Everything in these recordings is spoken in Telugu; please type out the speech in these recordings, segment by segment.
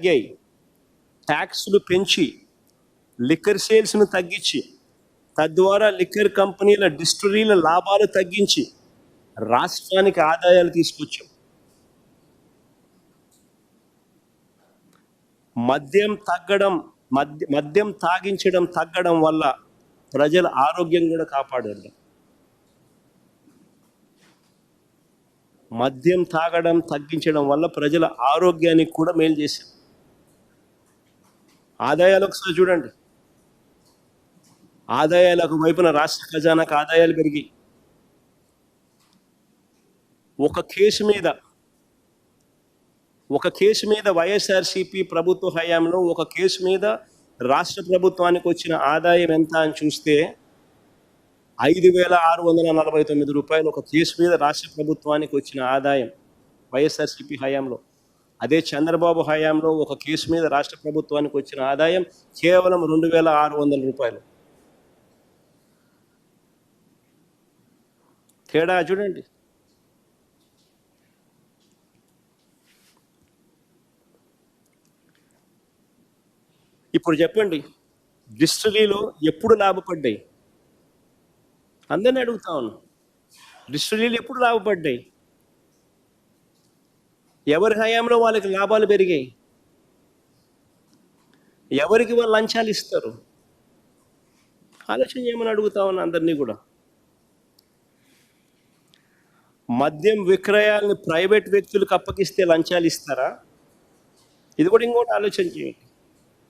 తగ్గాయి. ట్యాక్సులు పెంచి లిక్కర్ సేల్స్ను తగ్గించి, తద్వారా లిక్కర్ కంపెనీల డిస్టిలరీల లాభాలు తగ్గించి రాష్ట్రానికి ఆదాయాలు తీసుకొచ్చాం. మద్యం తాగించడం తగ్గడం వల్ల ప్రజల ఆరోగ్యం కూడా కాపాడారు. మద్యం తాగడం తగ్గించడం వల్ల ప్రజల ఆరోగ్యానికి కూడా మేలు చేశాం. ఆదాయాలు ఒకసారి చూడండి. ఆదాయాలకు వైపున రాష్ట్ర ఖజానాకు ఆదాయాలు పెరిగి, ఒక కేసు మీద వైఎస్ఆర్సీపీ ప్రభుత్వ హయాంలో ఒక కేసు మీద రాష్ట్ర ప్రభుత్వానికి వచ్చిన ఆదాయం ఎంత అని చూస్తే 5,649 రూపాయలు ఒక కేసు మీద రాష్ట్ర ప్రభుత్వానికి వచ్చిన ఆదాయం వైఎస్ఆర్సీపీ హయాంలో. అదే చంద్రబాబు హయాంలో ఒక కేసు మీద రాష్ట్ర ప్రభుత్వానికి వచ్చిన ఆదాయం కేవలం 2,600 రూపాయలు. తేడా చూడండి. ఇప్పుడు చెప్పండి, డిస్టిలరీలో ఎప్పుడు లాభపడ్డాయి? అందరిని అడుగుతా ఉన్నాను, డిస్టిలరీలు ఎప్పుడు లాభపడ్డాయి? ఎవరి హయాంలో వాళ్ళకి లాభాలు పెరిగాయి? ఎవరికి వాళ్ళు లంచాలు ఇస్తారు? ఆలోచన చేయమని అడుగుతా ఉన్నా అందరినీ కూడా. మద్యం విక్రయాలను ప్రైవేట్ వ్యక్తులకు అప్పగిస్తే లంచాలు ఇస్తారా? ఇది కూడా ఇంకోటి ఆలోచన చేయండి.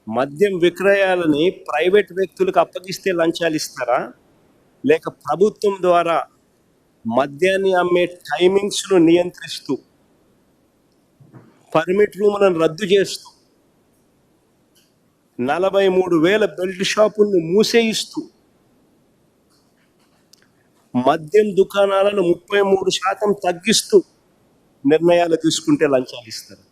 మద్యం విక్రయాలని ప్రైవేట్ వ్యక్తులకు అప్పగిస్తే లంచాలు ఇస్తారా, లేక ప్రభుత్వం ద్వారా మద్యాన్ని అమ్మే టైమింగ్స్ను నియంత్రిస్తూ, పర్మిట్ రూములను రద్దు చేస్తూ, 43,000 బెల్ట్ షాపులను మూసేయిస్తూ, మద్యం దుకాణాలను 33% తగ్గిస్తూ నిర్ణయాలు తీసుకుంటే లంచాలు ఇస్తారు?